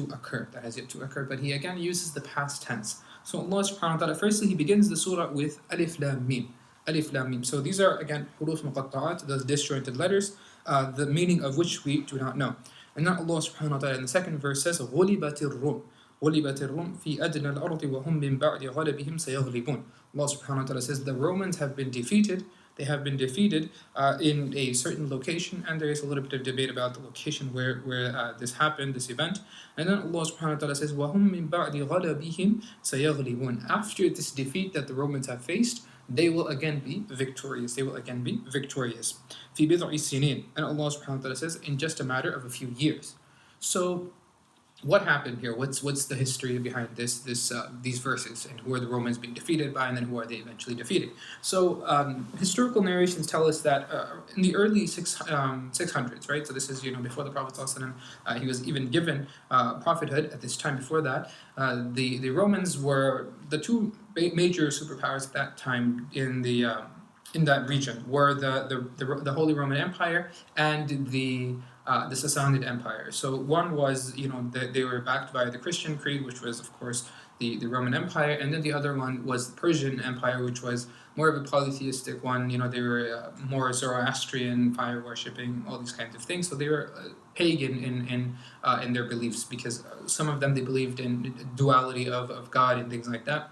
occur, that has yet to occur, but he again uses the past tense. So Allah subhanahu wa ta'ala, firstly, he begins the surah with Alif Lam Mim. Alif Lam Mim. So these are again huruf muqatta'at, those disjointed letters, the meaning of which we do not know. And then Allah subhanahu wa ta'ala in the second verse says, غُلِبَتِ الرُّمْ غُلِبَتِ الرُّمْ فِي أَدْنَى الْأَرْضِ وَهُمْ مِنْ بَعْدِ غَلَبِهِمْ سَيَغْلِبُونَ. Allah subhanahu wa ta'ala says the Romans have been defeated. They have been defeated in a certain location, and there is a little bit of debate about the location where this happened, this event. And then Allah subhanahu wa ta'ala says, وَهُمْ مِنْ بَعْدِ غَلَبِهِمْ سَيَغْلِبُونَ. After this defeat that the Romans have faced, they will again be victorious. They will again be victorious. فِي بِضْعِ سِنِينَ. And Allah subhanahu wa ta'ala says, in just a matter of a few years. So what happened here? What's the history behind these verses, and who are the Romans being defeated by, and then who are they eventually defeated? So historical narrations tell us that in the early 600s, right? So this is before the Prophet ﷺ, he was even given prophethood. At this time before that, the Romans were the two major superpowers at that time in that region, were the Holy Roman Empire and the Sassanid Empire. So one was, they were backed by the Christian creed, which was, of course, the Roman Empire, and then the other one was the Persian Empire, which was more of a polytheistic one. They were more Zoroastrian, fire worshipping, all these kinds of things. So they were pagan in their beliefs, because some of them, they believed in duality of God and things like that.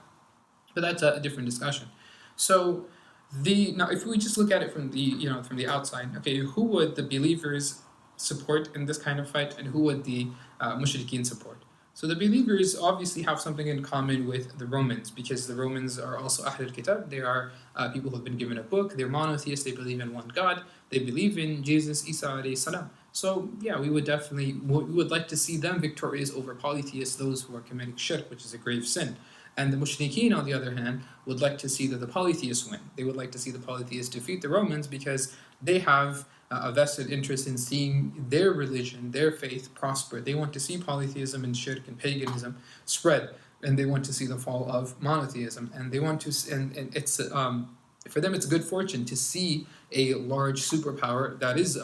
But that's a different discussion. So now, if we just look at it from the outside, okay, who would the believers support in this kind of fight, and who would the mushrikeen support? So the believers obviously have something in common with the Romans, because the Romans are also Ahlul Kitab. They are people who have been given a book. They're monotheists. They believe in one God. They believe in Jesus, Isa alayhi salam. So yeah, we would like to see them victorious over polytheists, those who are committing shirk, which is a grave sin. And the mushrikeen, on the other hand, would like to see that the polytheists win. They would like to see the polytheists defeat the Romans, because they have a vested interest in seeing their religion, their faith prosper. They want to see polytheism and shirk and paganism spread, and they want to see the fall of monotheism. And they want to, and it's for them, it's good fortune to see a large superpower that is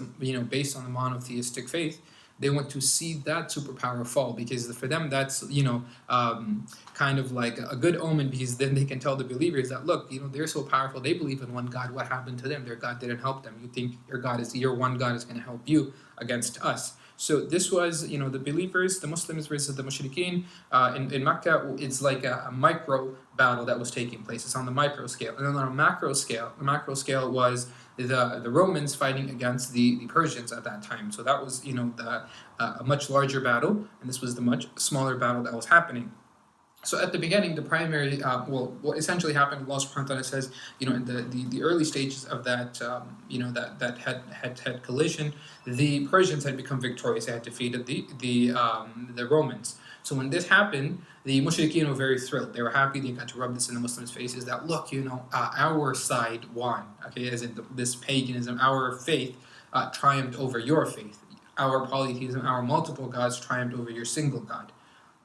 based on the monotheistic faith. They want to see that superpower fall, because for them that's kind of like a good omen, because then they can tell the believers that, look, they're so powerful, they believe in one God. What happened to them? Their God didn't help them. You think your one God is going to help you against us? So this was, the believers, the Muslims versus the mushrikeen in Mecca. It's like a micro battle that was taking place. It's on the micro scale. And then on a macro scale, was the Romans fighting against the Persians at that time. So that was, a much larger battle, and this was the much smaller battle that was happening. So at the beginning, the primary, what essentially happened, Allah subhanahu wa ta'ala says, in the early stages of that, that head collision, the Persians had become victorious. They had defeated the Romans. So when this happened, the mushrikeen were very thrilled. They were happy. They got to rub this in the Muslims' faces that, look, our side won. Okay, as in this paganism, our faith triumphed over your faith. Our polytheism, our multiple gods triumphed over your single God.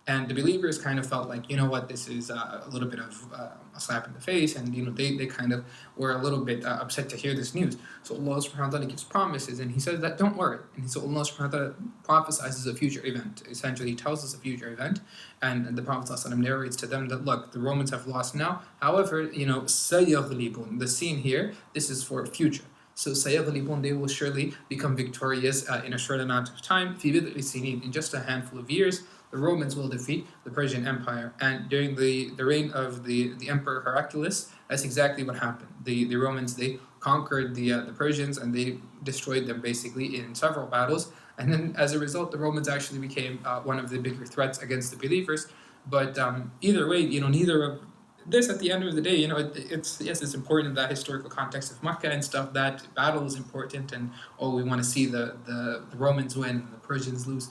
And the believers kind of felt like, this is a little bit of a slap in the face, and they kind of were a little bit upset to hear this news. So Allah subhanahu wa ta'ala gives promises, and He says that don't worry. And so Allah subhanahu wa ta'ala prophesizes a future event. Essentially, He tells us a future event, and the Prophet ﷺ narrates to them that, look, the Romans have lost now. However, سَيَغْلِبُونَ. The scene here, this is for future. So سَيَغْلِبُونَ, they will surely become victorious in a short amount of time. فِي بِضْعِ سِنِينَ, in just a handful of years. The Romans will defeat the Persian Empire. And during the reign of the Emperor Heraclius, that's exactly what happened. The Romans, they conquered the Persians, and they destroyed them basically in several battles. And then as a result, the Romans actually became one of the bigger threats against the believers. But either way, neither of this, at the end of the day, it's important in that historical context of Makkah and stuff. That battle is important, and we want to see the Romans win and the Persians lose.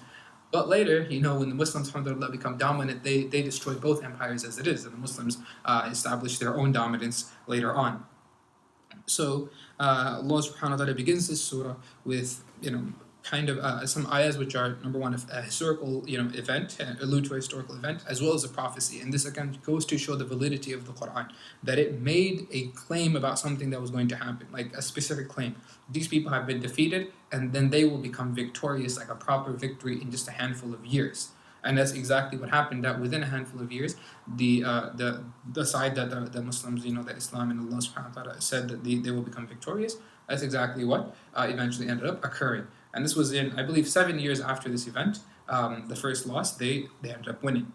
But later, when the Muslims, alhamdulillah, become dominant, they destroy both empires as it is, and the Muslims establish their own dominance later on. So Allah subhanahu wa ta'ala begins this surah with, kind of some ayahs which are, number one, a historical, event, allude to a historical event, as well as a prophecy. And this again goes to show the validity of the Quran, that it made a claim about something that was going to happen, like a specific claim. These people have been defeated, and then they will become victorious, like a proper victory, in just a handful of years. And that's exactly what happened, that within a handful of years, the side that the Muslims, that Islam and Allah subhanahu wa ta'ala said that they will become victorious, that's exactly what eventually ended up occurring. And this was in, I believe, 7 years after this event, the first loss, they ended up winning.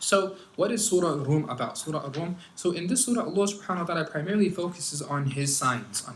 So, what is Surah Al-Rum about? Surah Al-Rum. So, in this surah, Allah subhanahu wa ta'ala primarily focuses on His signs.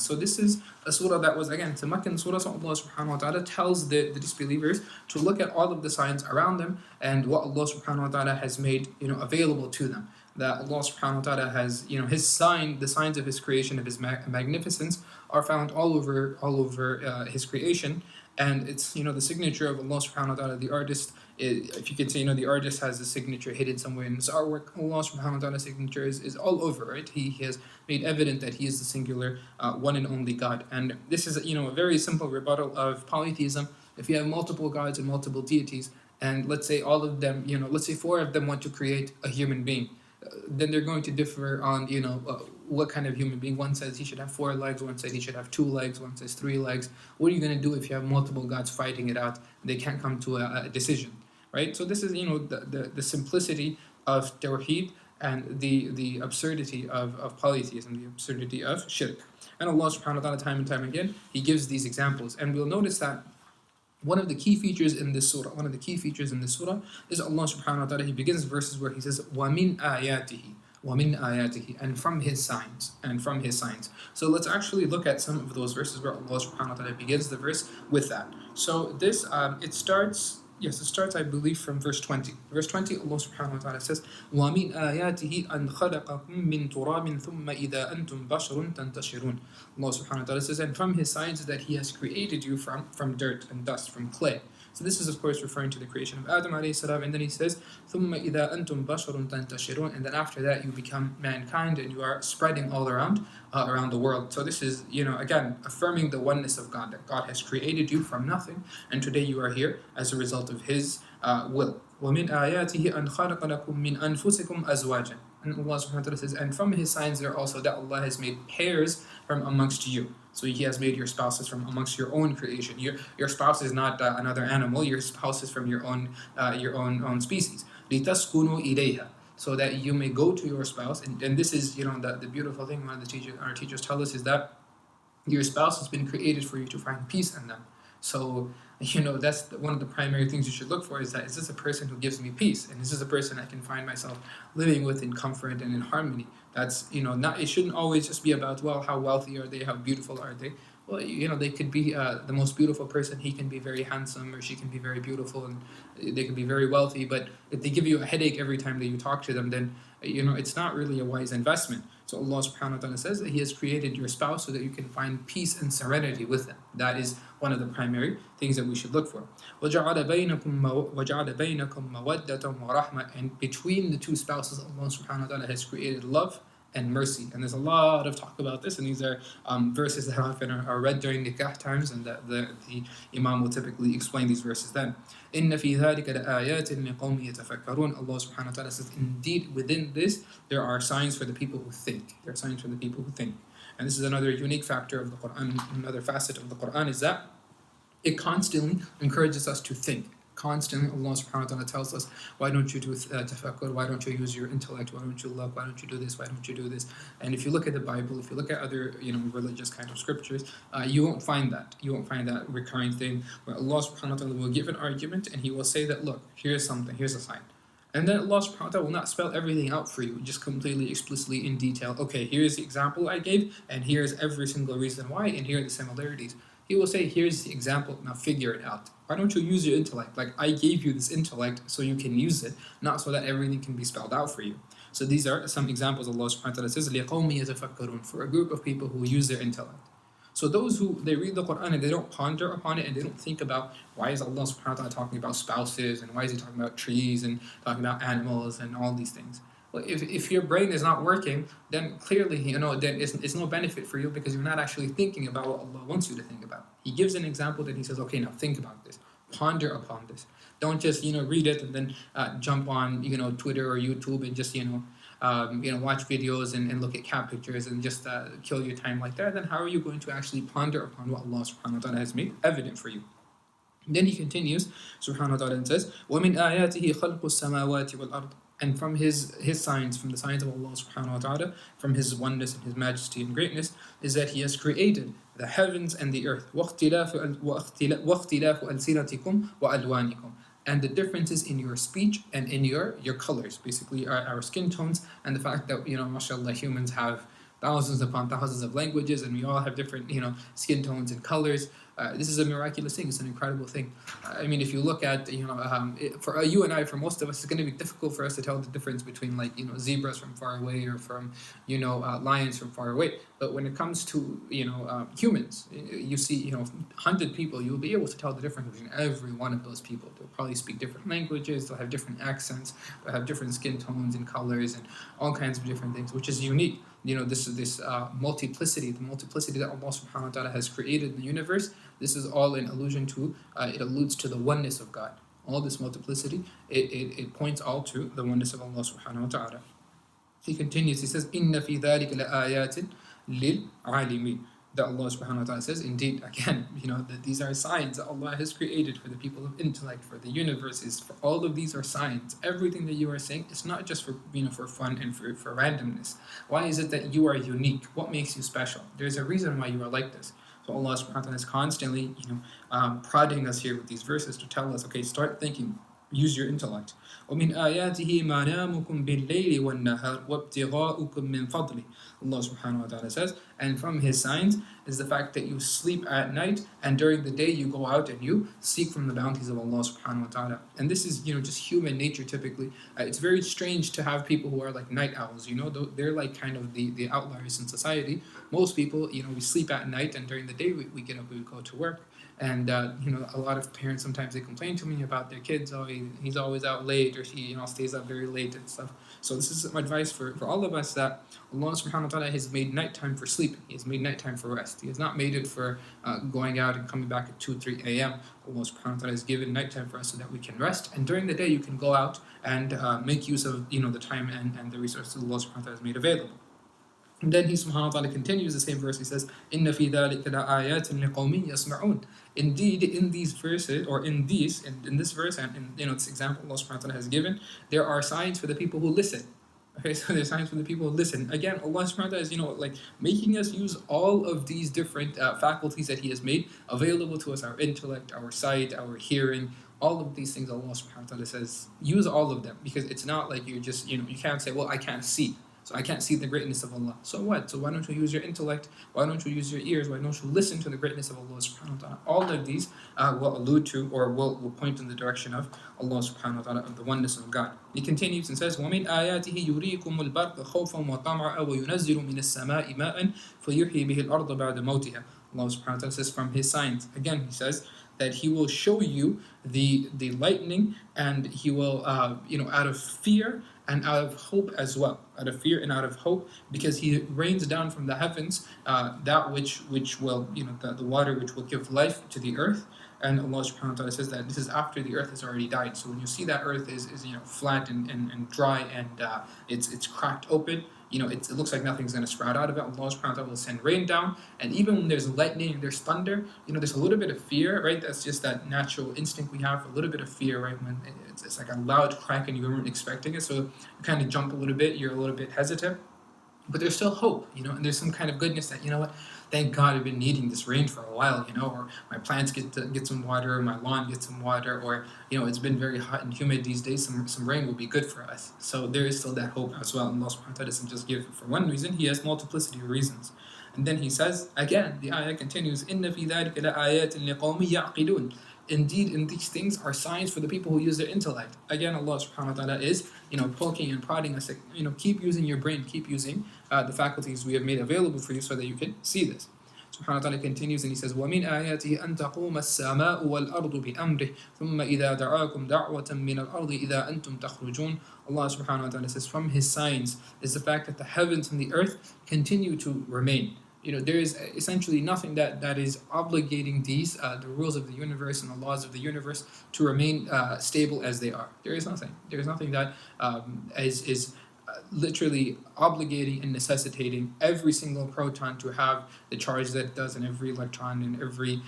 So, this is a surah that was, again, it's a Meccan surah. So, Allah subhanahu wa ta'ala tells the disbelievers to look at all of the signs around them and what Allah subhanahu wa ta'ala has made, available to them. That Allah subhanahu wa ta'ala has, His sign, the signs of His creation, of His magnificence, are found all over His creation. And it's, the signature of Allah subhanahu wa ta'ala, the artist. If you could say, the artist has a signature hidden somewhere in his artwork. Allah subhanahu wa ta'ala's signature is all over, right? He has made evident that He is the singular, one and only God. And this is, a very simple rebuttal of polytheism. If you have multiple gods and multiple deities, and let's say all of them, let's say 4 of them want to create a human being, then they're going to differ on, what kind of human being. One says he should have 4 legs, one says he should have 2 legs, one says 3 legs. What are you going to do if you have multiple gods fighting it out? They can't come to a decision. Right, so this is the simplicity of Tawheed and the absurdity of polytheism, the absurdity of shirk. And Allah subhanahu wa ta'ala, time and time again, He gives these examples. And we'll notice that one of the key features in this surah is Allah subhanahu wa ta'ala, He begins verses where He says, وَمِنْ آيَاتِهِ وَمِنْ آيَاتِهِ, and from His signs. So let's actually look at some of those verses where Allah subhanahu wa ta'ala begins the verse with that. So this, it starts, I believe, from verse 20. Verse 20, Allah subhanahu wa ta'ala says, وَمِنْ آيَاتِهِ أَنْ خَلَقَكُم مِّن تُرَابٍ ثُمَّ إِذَا أَنْتُمْ بَشَرٌ تَنْتَشِرُونَ. Allah subhanahu wa ta'ala says, and from His signs that He has created you from dirt and dust, from clay. So this is, of course, referring to the creation of Adam alayhi salam, and then He says, ثُمَّ إِذَا أَنْتُمْ بَشَرٌ تَنْتَشِرُونَ, and then after that you become mankind and you are spreading all around the world. So this is, again, affirming the oneness of God, that God has created you from nothing, and today you are here as a result of His will. وَمِنْ آيَاتِهِ أَنْ خَلَقَ لَكُم مِّنْ أَنفُسِكُمْ أَزْوَاجًا. And Allah subhanahu wa ta'ala says, and from His signs there also that Allah has made pairs from amongst you. So He has made your spouses from amongst your own creation. Your spouse is not another animal. Your spouse is from your own species. لِتَسْكُنُوا إِلَيْهَا, so that you may go to your spouse. And this is, the beautiful thing, one of our teachers tell us, is that your spouse has been created for you to find peace in them. So, that's one of the primary things you should look for, is this a person who gives me peace? And is this a person I can find myself living with in comfort and in harmony? That's, it shouldn't always just be about, well, how wealthy are they? How beautiful are they? Well, they could be the most beautiful person. He can be very handsome, or she can be very beautiful, and they can be very wealthy. But if they give you a headache every time that you talk to them, then, it's not really a wise investment. So Allah subhanahu wa ta'ala says that He has created your spouse so that you can find peace and serenity with them. That is one of the primary things that we should look for. وَجَعَلَ بَيْنَكُمْ مَوَدَّةً وَرَحْمَةً, and between the two spouses, Allah subhanahu wa ta'ala has created love and mercy. And there's a lot of talk about this, and these are verses that often are read during nikah times, and the Imam will typically explain these verses then. إِنَّ فِي ذَلِكَ لَآيَاتٍ لِقَوْمٍ يَتَفَكَّرُونَ. Allah subhanahu wa ta'ala says, indeed within this there are signs for the people who think. And this is another unique factor of the Quran, another facet of the Quran, is that it constantly encourages us to think. Constantly, Allah subhanahu wa ta'ala tells us, why don't you do tafakkur? Why don't you use your intellect? Why don't you look? Why don't you do this? Why don't you do this? And if you look at the Bible, if you look at other religious kind of scriptures, you won't find that. You won't find that recurring thing where Allah subhanahu wa ta'ala will give an argument and He will say that, look, here's something, here's a sign. And then Allah subhanahu wa ta'ala will not spell everything out for you, just completely, explicitly, in detail. Okay, here's the example I gave, and here's every single reason why, and here are the similarities. He will say, here's the example, now figure it out. Why don't you use your intellect? Like, I gave you this intellect so you can use it, not so that everything can be spelled out for you. So these are some examples Allah subhanahu wa ta'ala says, لِقَوْمِ يَتَفَكَّرُونَ, for a group of people who use their intellect. So those who, they read the Quran and they don't ponder upon it, and they don't think about, why is Allah subhanahu wa ta'ala talking about spouses, and why is He talking about trees, and talking about animals, and all these things. Well, if your brain is not working, then clearly, then it's no benefit for you, because you're not actually thinking about what Allah wants you to think about. He gives an example, then He says, okay, now think about this. Ponder upon this. Don't just, read it and then jump on, Twitter or YouTube and just, watch videos and look at cat pictures and just kill your time like that. Then how are you going to actually ponder upon what Allah subhanahu wa ta'ala has made evident for you? Then he continues, subhanahu wa ta'ala, and says, وَمِنْ آيَاتِهِ خَلْقُ السَّمَاوَاتِ وَالْأَرْضِ. And from his signs, from the signs of Allah subhanahu wa ta'ala, from his oneness and his majesty and greatness, is that he has created the heavens and the earth. وَاخْتِلَافُ أَلْسِنَتِكُمْ وَأَلْوَانِكُم. And the differences in your speech and in your colors, basically our skin tones, and the fact that, mashallah, humans have thousands upon thousands of languages, and we all have different, skin tones and colors. This is a miraculous thing. It's an incredible thing. I mean, if you look at, for you and I, for most of us, it's going to be difficult for us to tell the difference between, like, zebras from far away or from, lions from far away. But when it comes to, humans, you see, 100 people, you'll be able to tell the difference between every one of those people. They'll probably speak different languages. They'll have different accents. They'll have different skin tones and colors and all kinds of different things, which is unique. This multiplicity, the multiplicity that Allah subhanahu wa ta'ala has created in the universe, this is all in allusion to, it alludes to the oneness of God. All this multiplicity, it points all to the oneness of Allah subhanahu wa ta'ala. He continues, he says, إِنَّ فِي ذَلِكَ لَآيَاتٍ لِلْعَالِمِينَ. That Allah subhanahu wa ta'ala says, indeed, again, that these are signs that Allah has created for the people of intellect, for the universes, for all of these are signs. Everything that you are saying, it's not just for, for fun and for randomness. Why is it that you are unique? What makes you special? There's a reason why you are like this. So Allah subhanahu wa ta'ala is constantly, prodding us here with these verses to tell us, okay, start thinking, use your intellect. وَمِنْ آيَاتِهِ مَنَامُكُمْ بِاللَّيْلِ وَالنَّهَارِ وَابْتِغَاؤُكُمْ مِنْ فَضْلِهِ. Allah subhanahu wa ta'ala says, and from his signs is the fact that you sleep at night, and during the day you go out and you seek from the bounties of Allah subhanahu wa ta'ala. And this is, just human nature typically. It's very strange to have people who are like night owls, they're like kind of the outliers in society. Most people, we sleep at night, and during the day we get up, we go to work. And, a lot of parents, sometimes they complain to me about their kids, he's always out late, or he, stays up very late and stuff. So this is some advice for all of us, that Allah subhanahu wa ta'ala has made nighttime for sleeping. He has made nighttime for rest. He has not made it for going out and coming back at 2, 3 a.m. Allah subhanahu wa ta'ala has given nighttime for us so that we can rest. And during the day you can go out and make use of, the time and the resources Allah subhanahu wa ta'ala has made available. And then he subhanahu wa ta'ala continues the same verse. He says, إِنَّ فِي ذَلِكَ لَآيَاتٍ لِقَوْمٍ يَسْمَعُونَ. Indeed, in these verses, or in this verse, and in this example Allah subhanahu wa ta'ala has given, there are signs for the people who listen. Okay, so there's signs for the people who listen. Again, Allah subhanahu wa ta'ala is, making us use all of these different faculties that He has made available to us, our intellect, our sight, our hearing, all of these things. Allah subhanahu wa ta'ala says, use all of them, because it's not like you're just, you can't say, well, I can't see. So I can't see the greatness of Allah. So what? So why don't you use your intellect? Why don't you use your ears? Why don't you listen to the greatness of Allah subhanahu wa ta'ala? All of these will allude to, or will point in the direction of Allah subhanahu wa ta'ala, of the oneness of God. He continues and says, وَمِنْ آيَاتِهِ يُرِيكُمُ الْبَرْقَ خَوْفًا وَطَمْعًا وَيُنَزِّلُ مِنَ السَّمَاءِ مَاءً فَيُحْيِي بِهِ الْأَرْضَ بَعْدَ مَوْتِهَا. Allah subhanahu wa ta'ala says, from His signs, again He says, that He will show you the lightning, and He will, out of fear and out of hope as well, out of fear and out of hope, because He rains down from the heavens that which will, the water which will give life to the earth. And Allah subhanahu wa ta'ala says that this is after the earth has already died. So when you see that earth is flat and dry, and it's cracked open, it looks like nothing's going to sprout out of it. Allah subhanahu wa ta'ala will send rain down, and even when there's lightning and there's thunder, there's a little bit of fear, right? That's just that natural instinct we have, a little bit of fear, right? When it's like a loud crack and you weren't expecting it, so you kind of jump a little bit, you're a little bit hesitant. But there's still hope, and there's some kind of goodness that, what, thank God I've been needing this rain for a while, or my plants get some water, or my lawn gets some water, or, it's been very hot and humid these days, some rain will be good for us. So there is still that hope as well. And Allah subhanahu wa ta'ala doesn't just give for one reason, He has multiplicity of reasons. And then He says, again, the ayah continues, إِنَّ فِي ذَلِكَ لَآيَاتٍ لِقَوْمٍ يَعْقِلُونَ. Indeed, in these things are signs for the people who use their intellect. Again, Allah subhanahu wa ta'ala is, poking and prodding us, like, keep using your brain, keep using the faculties we have made available for you so that you can see this. Subhanahu wa ta'ala continues and He says, وَمِنْ آيَاتِهِ أَن تَقُومَ السَّمَاءُ وَالْأَرْضُ بِأَمْرِهِ ثُمَّ إِذَا دَعَاكُمْ دَعْوَةً مِّنَ الْأَرْضِ إِذَا أَنْتُمْ تَخْرُجُونَ. Allah subhanahu wa ta'ala says, from His signs is the fact that the heavens and the earth continue to remain. There is essentially nothing that is obligating these, the rules of the universe and the laws of the universe, to remain stable as they are. There is nothing. There is nothing that is literally obligating and necessitating every single proton to have the charge that it does, and every electron and every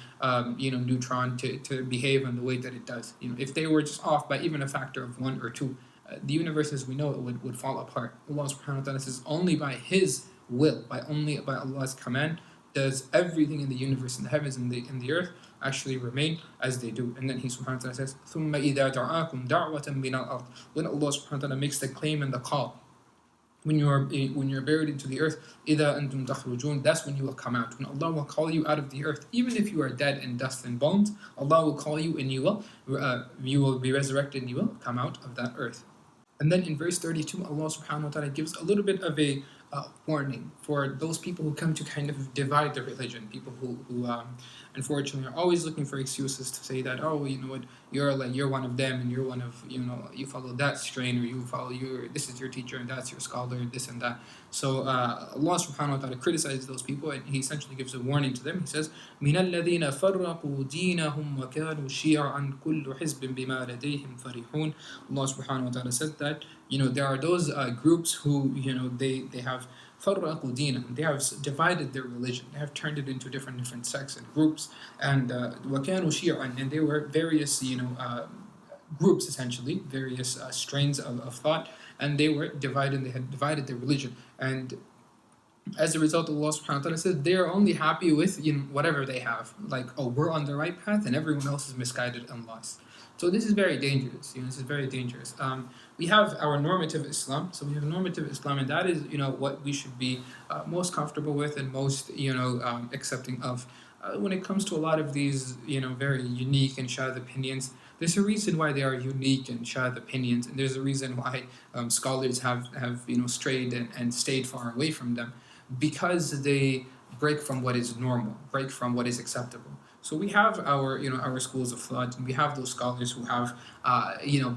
neutron to behave in the way that it does. If they were just off by even a factor of 1 or 2, the universe as we know it would fall apart. Allah subhanahu wa ta'ala says only by His will, only by Allah's command, does everything in the universe, in the heavens and the earth, actually remain as they do. And then He subhanahu wa ta'ala says, ثُمَّ إِذَا دَعَاكُمْ دَعْوَةً مِّنَ الْأَرْضِ. When Allah subhanahu wa ta'ala makes the claim and the call, when you're buried into the earth, إِذَا أَنْتُمْ تَخْرُجُونَ, that's when you will come out. When Allah will call you out of the earth, even if you are dead in dust and bones, Allah will call you and you will be resurrected and you will come out of that earth. And then in verse 32, Allah subhanahu wa ta'ala gives a little bit of a warning for those people who come to kind of divide the religion. People who unfortunately are always looking for excuses to say that, oh, you know what, you're one of them, and you're one of, you follow that strain, or you follow this is your teacher and that's your scholar, and this and that. So Allah subhanahu wa ta'ala criticizes those people, and He essentially gives a warning to them. He says, مِنَ الَّذِينَ فَرَّقُوا دِينَهُمْ وَكَانُوا شِيَعًا كُلُّ حِزْبٍ بِمَا لَدَيْهِمْ فَرِحُونَ. Allah subhanahu wa ta'ala said that, there are those groups who, they have فَرَّقُوا دِينَهُمْ, they have divided their religion, they have turned it into different sects and groups, and وَكَانُوا شِيَعًا, and they were various, groups, essentially, various strains of thought, and they were divided, they had divided their religion. And as a result, Allah subhanahu wa ta'ala says they are only happy with whatever they have. Like, oh, we're on the right path and everyone else is misguided and lost. So this is very dangerous. This is very dangerous. We have our normative Islam. So we have normative Islam, and that is what we should be most comfortable with and most accepting of. When it comes to a lot of these very unique and shadh opinions, there's a reason why they are unique and shadh opinions, and there's a reason why scholars have strayed and stayed far away from them, because they break from what is normal, break from what is acceptable. So we have our schools of thought, and we have those scholars who have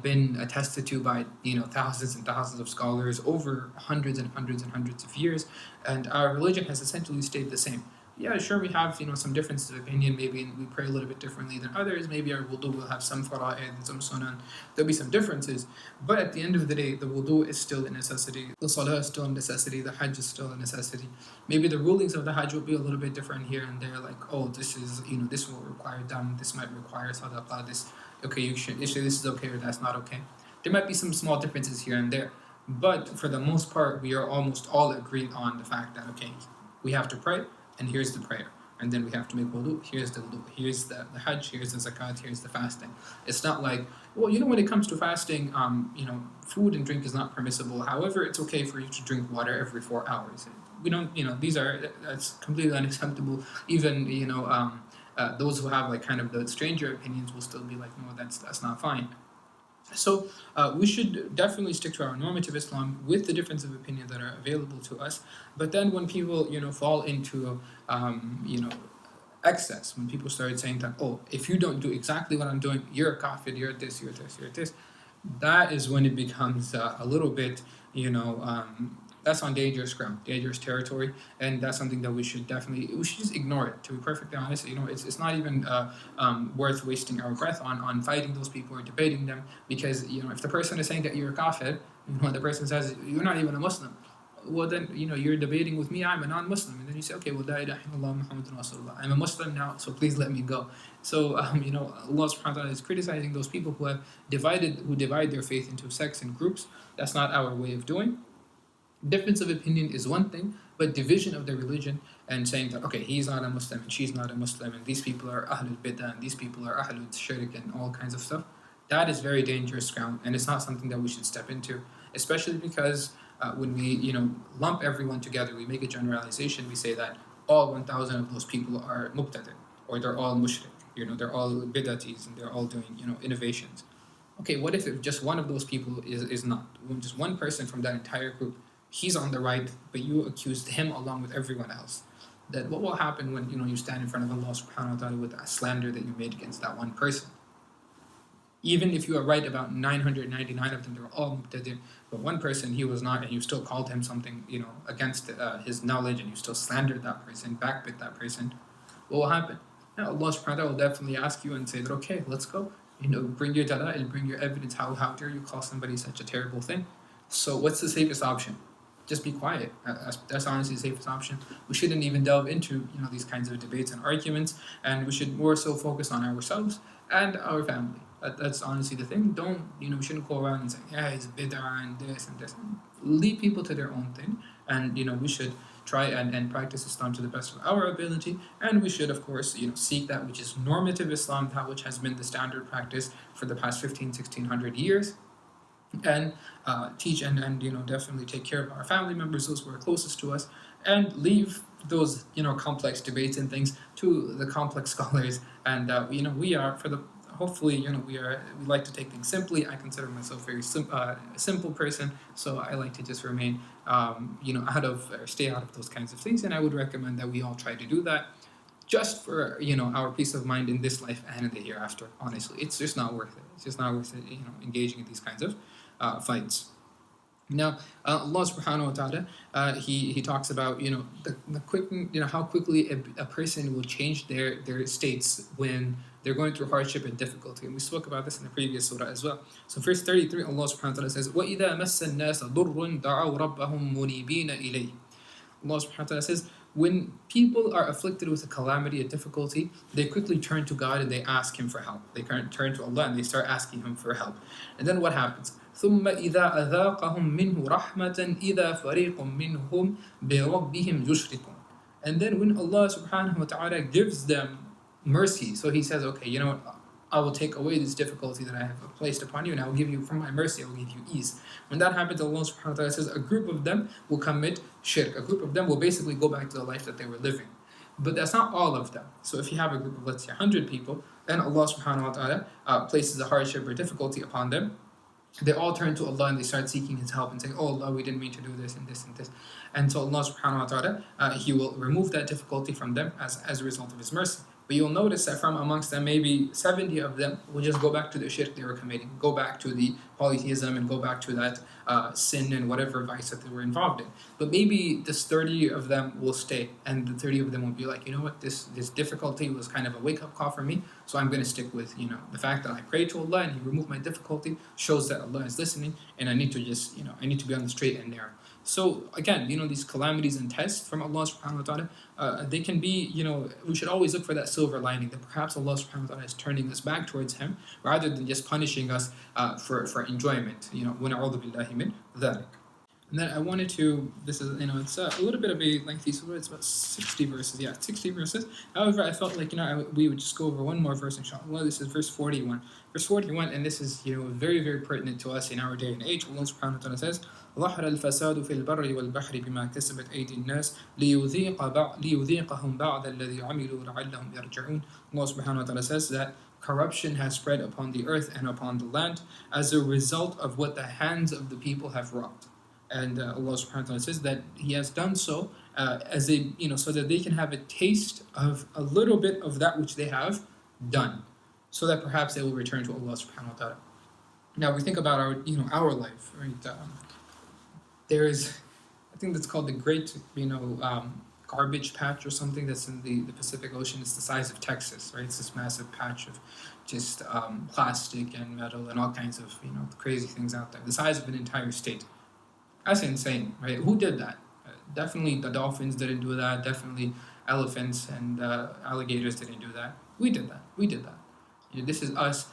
been attested to by thousands and thousands of scholars over hundreds and hundreds and hundreds of years, and our religion has essentially stayed the same. Yeah, sure, we have some differences of opinion. Maybe we pray a little bit differently than others. Maybe our wudu will have some fara'id and some sunan. There'll be some differences, but at the end of the day, the wudu is still a necessity. The salah is still a necessity. The hajj is still a necessity. Maybe the rulings of the hajj will be a little bit different here and there. Like, oh, this is this will require dam. This might require sadaqah. This this is okay or that's not okay. There might be some small differences here and there, but for the most part, we are almost all agreed on the fact that we have to pray. And here's the prayer. And then we have to make wudu. Here's the wudu. Here's the hajj. Here's the zakat. Here's the fasting. It's not like, well, when it comes to fasting, food and drink is not permissible. However, it's okay for you to drink water every 4 hours. We don't, that's completely unacceptable. Even, those who have kind of the stranger opinions will still be like, no, that's not fine. So we should definitely stick to our normative Islam with the difference of opinion that are available to us. But then when people, fall into, excess, when people start saying that, oh, if you don't do exactly what I'm doing, you're a kafir, you're this, you're this, you're this, that is when it becomes a little bit, that's on dangerous ground, dangerous territory, and that's something that we should just ignore it. To be perfectly honest, it's not even worth wasting our breath on fighting those people or debating them, because if the person is saying that you're a kafir, the person says you're not even a Muslim, well then you're debating with me, I'm a non-Muslim, and then you say, okay, well, la ilaha illallah Muhammadun Rasulullah, I'm a Muslim now, so please let me go. So Allah subhanahu wa ta'ala is criticizing those people who divide their faith into sects and groups. That's not our way of doing. Difference of opinion is one thing, but division of the religion and saying that, okay, he's not a Muslim and she's not a Muslim and these people are Ahlul Bid'ah and these people are Ahlul Shirk and all kinds of stuff, that is very dangerous ground, and it's not something that we should step into, especially because when we lump everyone together, we make a generalization, we say that all 1,000 of those people are mubtadi, or they're all mushrik, they're all bid'atis and they're all doing innovations. Okay, what if just one of those people is not? Just one person from that entire group, he's on the right, but you accused him along with everyone else. That what will happen when you stand in front of Allah subhanahu wa ta'ala with a slander that you made against that one person? Even if you are right about 999 of them, they're all mubtadi', but one person he was not, and you still called him something against his knowledge, and you still slandered that person, backbit that person, what will happen? Now Allah subhanahu wa ta'ala will definitely ask you and say that, okay, let's go. Bring your dala'il, bring your evidence. How dare you call somebody such a terrible thing? So what's the safest option? Just be quiet. That's honestly the safest option. We shouldn't even delve into these kinds of debates and arguments, and we should more so focus on ourselves and our family. That's honestly the thing. Don't we shouldn't go around and say, yeah, it's bid'ah and this and this. Leave people to their own thing, and we should try and practice Islam to the best of our ability, and we should of course seek that which is normative Islam, that which has been the standard practice for the past 1600 years, and teach and definitely take care of our family members, those who are closest to us, and leave those complex debates and things to the complex scholars. And we are for the hopefully we like to take things simply. I consider myself a very simple person, so I like to just remain out of or stay out of those kinds of things, and I would recommend that we all try to do that, just for our peace of mind in this life and in the hereafter. Honestly, it's just not worth it. It's just not worth it engaging in these kinds of fights. Now, Allah subhanahu wa ta'ala, he talks about, the quick, how quickly a person will change their states when they're going through hardship and difficulty. And we spoke about this in the previous surah as well. So verse 33, Allah subhanahu wa ta'ala says, وَإِذَا مَسَّ النَّاسَ ضُرٌّ دَعَوْا رَبَّهُمْ مُنِيبِينَ إِلَيْهِ. Allah subhanahu wa ta'ala says, when people are afflicted with a calamity, a difficulty, they quickly turn to God and they ask Him for help. They turn to Allah and they start asking Him for help. And then what happens? ثُمَّ إِذَا أَذَاقَهُم مِّنْهُ رَحْمَةً إِذَا فَرِيقٌ مِّنْهُمْ بِرَبِّهِمْ يُشْرِكُونَ. And then when Allah subhanahu wa ta'ala gives them mercy, so He says, okay, you know what? I will take away this difficulty that I have placed upon you, and I will give you, from my mercy, I will give you ease. When that happens, Allah subhanahu wa ta'ala says a group of them will commit shirk. A group of them will basically go back to the life that they were living. But that's not all of them. So if you have a group of, let's say, 100 people, then Allah subhanahu wa ta'ala places a hardship or difficulty upon them. They all turn to Allah and they start seeking His help and say, oh Allah, we didn't mean to do this and this and this. And so Allah subhanahu wa ta'ala, He will remove that difficulty from them as a result of His mercy. But you'll notice that from amongst them, maybe 70 of them will just go back to the shirk they were committing, go back to the polytheism and go back to that sin and whatever vice that they were involved in. But maybe this 30 of them will stay, and the 30 of them will be like, you know what, this difficulty was kind of a wake-up call for me, so I'm going to stick with, the fact that I prayed to Allah and He removed my difficulty shows that Allah is listening, and I need to just, I need to be on the straight and narrow. So again, these calamities and tests from Allah subhanahu wa ta'ala, they can be, we should always look for that silver lining, that perhaps Allah subhanahu wa ta'ala is turning us back towards Him rather than just punishing us for enjoyment. وَنَعُوذُ بِاللَّهِ مِنْ ذَلِكَ. And then I wanted to, this is, it's a little bit of a lengthy surah, it's about 60 verses, 60 verses. However, I felt like, we would just go over one more verse, inshallah. This is verse 41. Verse 41, and this is, very, very pertinent to us in our day and age. Allah subhanahu wa ta'ala says, ظهر الفساد في البر والبحر بما كسبت أيدي الناس ليذيقهم بعض الذي عملوا لعلهم يرجعون. Allah subhanahu wa ta'ala says that corruption has spread upon the earth and upon the land as a result of what the hands of the people have wrought. And Allah subhanahu wa ta'ala says that He has done so as a, so that they can have a taste of a little bit of that which they have done, so that perhaps they will return to Allah subhanahu wa ta'ala. Now we think about our life, right? There is, I think that's called the Great, Garbage Patch or something that's in the Pacific Ocean. It's the size of Texas, right? It's this massive patch of just plastic and metal and all kinds of, crazy things out there. The size of an entire state. That's insane, right? Who did that? Definitely the dolphins didn't do that. Definitely elephants and alligators didn't do that. We did that. This is us.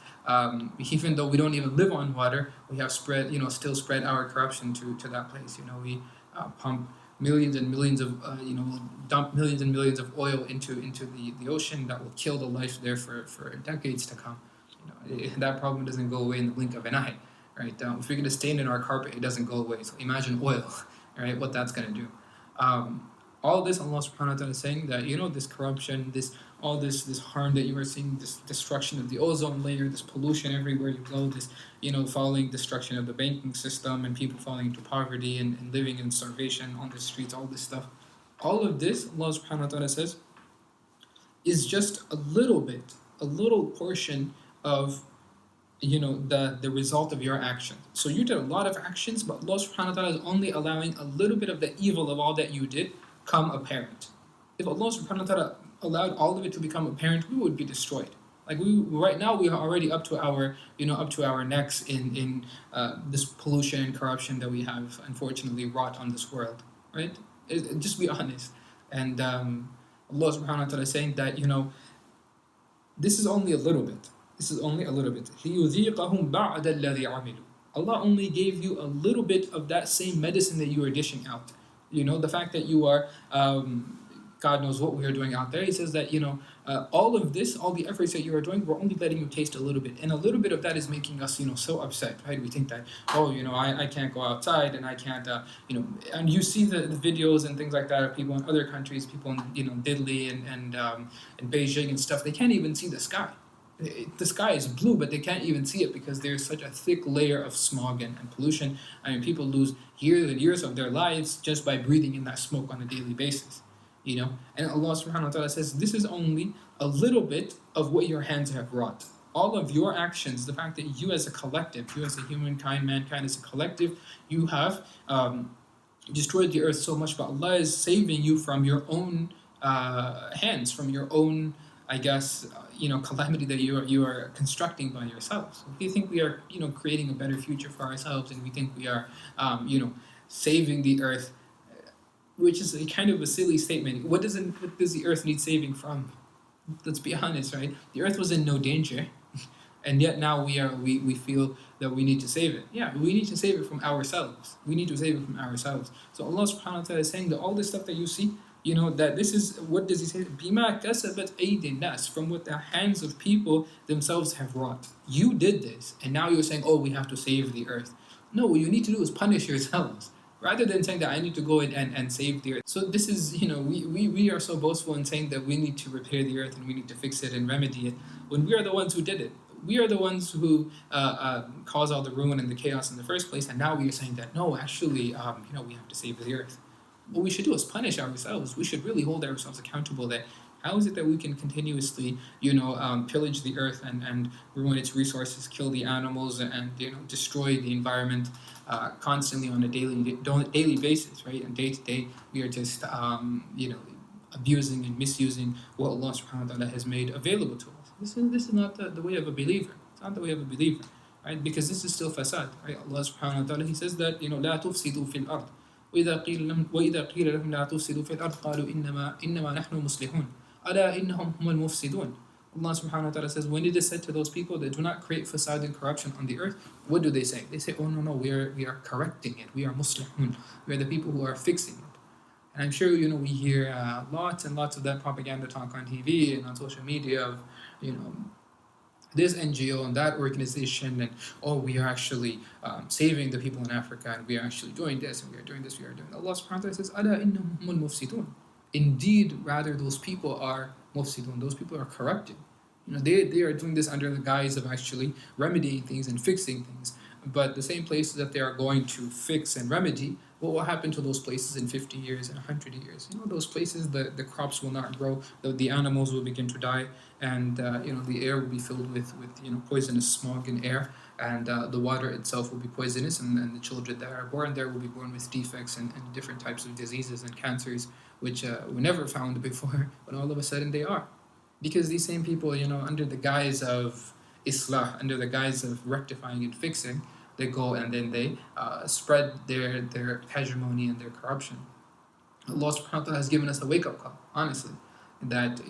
Even though we don't even live on water, we have still spread our corruption to that place. We pump millions and millions of, dump millions and millions of oil into the ocean that will kill the life there for decades to come. That problem doesn't go away in the blink of an eye, right? If you're going to stain in our carpet, it doesn't go away. So imagine oil, right? What that's going to do. All this, Allah subhanahu wa ta'ala is saying that, this corruption, this harm that you are seeing, this destruction of the ozone layer, this pollution everywhere you go, this, falling destruction of the banking system and people falling into poverty and living in starvation on the streets, all this stuff. All of this, Allah subhanahu wa ta'ala says, is just a little portion of, the result of your actions. So you did a lot of actions, but Allah subhanahu wa ta'ala is only allowing a little bit of the evil of all that you did come apparent. If Allah subhanahu wa ta'ala allowed all of it to become apparent, we would be destroyed. Like we right now we are already up to our up to our necks in this pollution and corruption that we have unfortunately wrought on this world, right? Just be honest. And Allah Subhanahu wa Taala is saying that this is only a little bit. This is only a little bit. لِيُذِيقَهُمْ بَعْدَ الَّذِي عَمِلُوا. Allah only gave you a little bit of that same medicine that you are dishing out. The fact that you are, God knows what we are doing out there. He says that, all of this, all the efforts that you are doing, we're only letting you taste a little bit. And a little bit of that is making us, so upset, right? We think that, I can't go outside and I can't, and you see the videos and things like that of people in other countries, people in, Delhi and Beijing and stuff, they can't even see the sky. The sky is blue, but they can't even see it because there's such a thick layer of smog and pollution. I mean, people lose years and years of their lives just by breathing in that smoke on a daily basis. And Allah subhanahu wa ta'ala says, this is only a little bit of what your hands have wrought. All of your actions, the fact that you as a collective, you as a humankind, mankind as a collective, you have destroyed the earth so much, but Allah is saving you from your own hands, from your own, I guess, calamity that you are constructing by yourselves. If you think we are, creating a better future for ourselves, and we think we are, saving the earth, which is a kind of a silly statement. What does the earth need saving from? Let's be honest, right? The earth was in no danger, and yet now we feel that we need to save it. Yeah, we need to save it from ourselves. We need to save it from ourselves. So Allah subhanahu wa ta'ala is saying that all this stuff that you see, that this is, what does he say? Bima kasabat aydin nas, from what the hands of people themselves have wrought. You did this, and now you're saying, we have to save the earth. No, what you need to do is punish yourselves, rather than saying that I need to go and save the earth. So this is, we are so boastful in saying that we need to repair the earth and we need to fix it and remedy it, when we are the ones who did it. We are the ones who caused all the ruin and the chaos in the first place, and now we are saying that, no, actually, we have to save the earth. What we should do is punish ourselves. We should really hold ourselves accountable that how is it that we can continuously, pillage the earth and ruin its resources, kill the animals, and destroy the environment constantly on a daily basis, right? And day to day, we are just abusing and misusing what Allah Subhanahu wa Taala has made available to us. This is not the way of a believer. It's not the way of a believer, right? Because this is still fasad, right? Allah Subhanahu wa Taala, He says that لا تفسدوا في الأرض وإذا قيل لهم لا تفسدوا في الأرض قالوا إنما نحن مصلحون ألا إنهم هم المفسدون. Allah subhanahu wa ta'ala says, when it is said to those people that do not create fasad and corruption on the earth, what do they say? They say, no, we are correcting it. We are muslihun. We are the people who are fixing it. And I'm sure, we hear lots and lots of that propaganda talk on TV and on social media of, this NGO and that organization, and we are actually saving the people in Africa, and we are actually doing this, and we are doing this, we are doing that. Allah subhanahu wa ta'ala says, أَلَا إِنَّهُمْ هُمُ الْمُفْسِدُونَ. Indeed, rather, those people are mufsidun, those people are corrupted. They are doing this under the guise of actually remedying things and fixing things. But the same places that they are going to fix and remedy, what will happen to those places in 50 years and 100 years? Those places, the crops will not grow, the animals will begin to die, and the air will be filled with poisonous smog and air, and the water itself will be poisonous, and the children that are born there will be born with defects and different types of diseases and cancers, which were never found before, but all of a sudden they are. Because these same people, under the guise of Islah, under the guise of rectifying and fixing, they go and then they spread their hegemony and their corruption. Allah subhanahu wa ta'ala has given us a wake-up call, honestly, that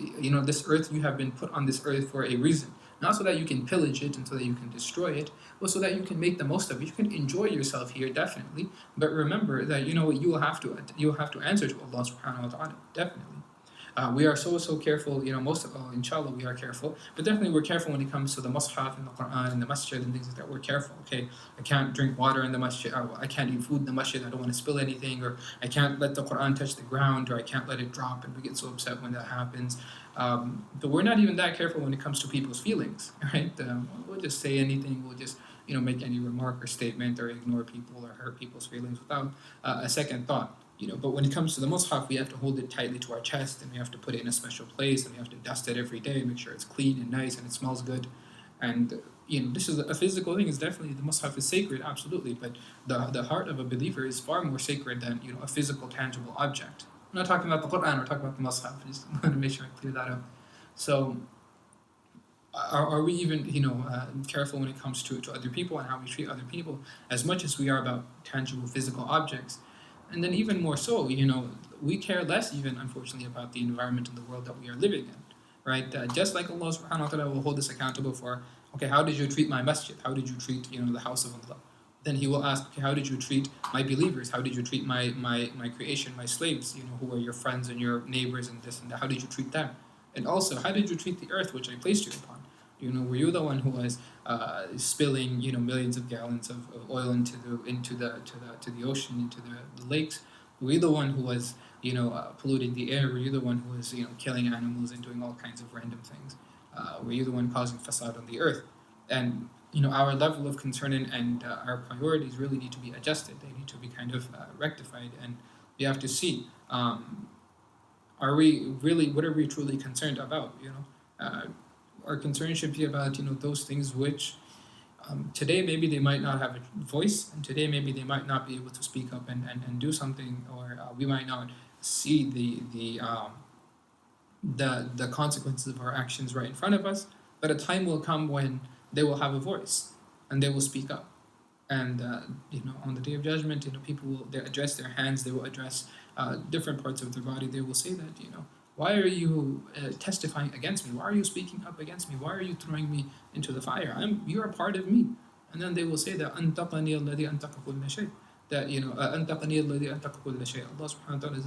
this earth, you have been put on this earth for a reason. Not so that you can pillage it and so that you can destroy it, but so that you can make the most of it. You can enjoy yourself here, definitely, but remember that you will have to answer to Allah subhanahu wa ta'ala, definitely. We are so careful, most of all, inshallah, we are careful, but definitely we're careful when it comes to the mushaf and the Quran and the masjid and things like that. We're careful, okay? I can't drink water in the masjid, or I can't eat food in the masjid, I don't want to spill anything, or I can't let the Quran touch the ground, or I can't let it drop, and we get so upset when that happens. But we're not even that careful when it comes to people's feelings, right? We'll just say anything, we'll just make any remark or statement or ignore people or hurt people's feelings without a second thought. But when it comes to the mushaf, we have to hold it tightly to our chest, and we have to put it in a special place, and we have to dust it every day, make sure it's clean and nice and it smells good. And this is a physical thing. Is definitely, the mushaf is sacred, absolutely, but the heart of a believer is far more sacred than a physical, tangible object. I'm not talking about the Quran, we're talking about the mushaf. I just want to make sure I clear that up. So Are we even careful when it comes to other people and how we treat other people as much as we are about tangible physical objects? And then even more so, we care less even unfortunately about the environment and the world that we are living in, right? Just like Allah subhanahu wa ta'ala will hold us accountable for, okay, how did you treat my masjid? How did you treat the house of Allah? Then he will ask, okay, how did you treat my believers? How did you treat my creation, my slaves, who are your friends and your neighbors and this and that? How did you treat them? And also, how did you treat the earth which I placed you upon? Were you the one who was spilling, millions of gallons of oil into the ocean, into the lakes? Were you the one who was, polluting the air? Were you the one who was, killing animals and doing all kinds of random things? Were you the one causing facade on the earth? And our level of concern and our priorities really need to be adjusted. They need to be kind of rectified, and we have to see. Are we really? What are we truly concerned about? Our concern should be about those things which today maybe they might not have a voice, and today maybe they might not be able to speak up and do something, or we might not see the consequences of our actions right in front of us. But a time will come when they will have a voice and they will speak up. And on the day of judgment, people will they address their hands, they will address different parts of their body. They will say that why are you testifying against me? Why are you speaking up against me? Why are you throwing me into the fire? You are part of me. And then they will say that أنطقني الذي أنطق كل شيء. That أنطقني الذي أنطق كل شيء. Allah subhanahu wa ta'ala is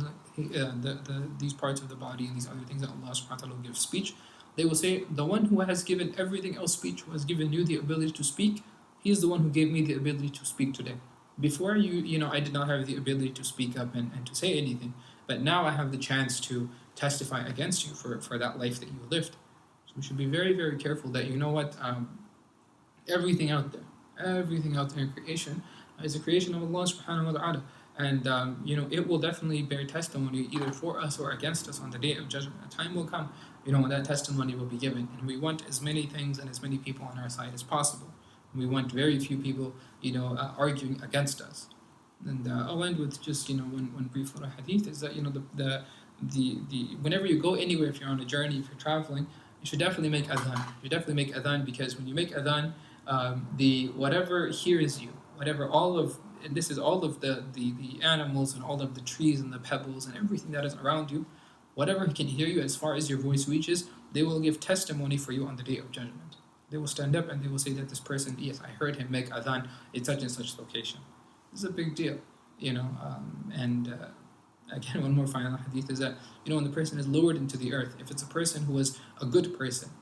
these parts of the body and these other things that Allah subhanahu wa ta'ala will give speech. They will say, the one who has given everything else speech, who has given you the ability to speak, he is the one who gave me the ability to speak today. Before I did not have the ability to speak up and to say anything. But now I have the chance to testify against you for that life that you lived. So we should be very, very careful that everything out there in creation is a creation of Allah subhanahu wa ta'ala. And it will definitely bear testimony either for us or against us on the day of judgment. A time will come, when that testimony will be given. And we want as many things and as many people on our side as possible. We want very few people, arguing against us. And I'll end with just one brief little hadith is that the whenever you go anywhere, if you're on a journey, if you're traveling, you should definitely make adhan. You definitely make adhan, because when you make adhan, the whatever hears you, and this is all of the animals and all of the trees and the pebbles and everything that is around you, whatever can hear you as far as your voice reaches, they will give testimony for you on the day of judgment. They will stand up and they will say that this person, yes, I heard him make adhan in such and such location. This is a big deal, again, one more final hadith is that, when the person is lowered into the earth, if it's a person who was a good person,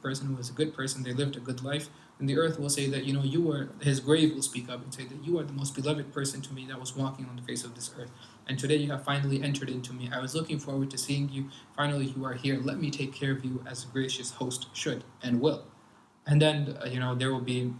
they lived a good life, then the earth will say that, his grave will speak up and say that you are the most beloved person to me that was walking on the face of this earth. And today you have finally entered into me. I was looking forward to seeing you. Finally, you are here. Let me take care of you as a gracious host should and will. And then, there will be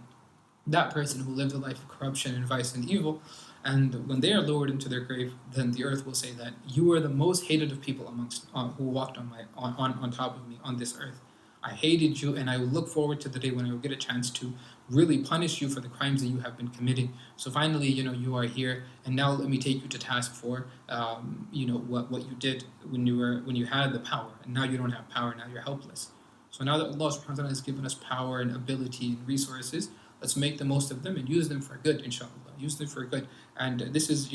that person who lived a life of corruption and vice and evil. And when they are lowered into their grave, then the earth will say that you are the most hated of people amongst who walked on top of me on this earth. I hated you, and I will look forward to the day when I will get a chance to really punish you for the crimes that you have been committing. So finally, you are here, and now let me take you to task for, what you did when you had the power, and now you don't have power. Now you're helpless. So now that Allah subhanahu wa ta'ala has given us power and ability and resources, let's make the most of them and use them for good, inshallah. Use them for good. And this is,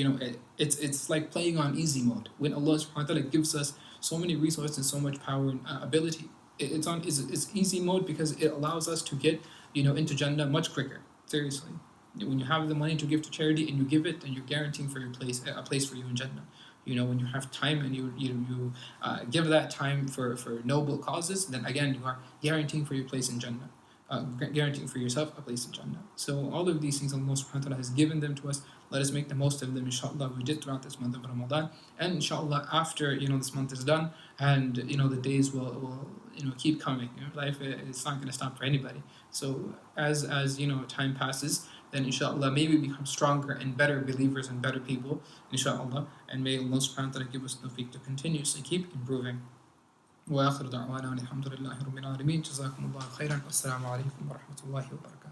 it's like playing on easy mode. When Allah subhanahu wa ta'ala gives us so many resources, so much power and ability, it's easy mode because it allows us to get, into Jannah much quicker. Seriously. When you have the money to give to charity and you give it, then you're guaranteeing for your a place for you in Jannah. When you have time and you give that time for noble causes, then again you are guaranteeing for your place in Jannah. Guaranteeing for yourself a place in Jannah. So all of these things Allah subhanahu wa ta'ala has given them to us. Let us make the most of them, inshallah. We did throughout this month of Ramadan, and inshallah after this month is done, and the days will keep coming. Life is not going to stop for anybody. So as time passes, then inshallah may we become stronger and better believers and better people, inshallah. And may Allah subhanahu wa ta'ala give us tawfiq to continuously keep improving. وآخر دعوانا الحمد لله رب العالمين جزاكم الله خيرا والسلام عليكم ورحمة الله وبركاته.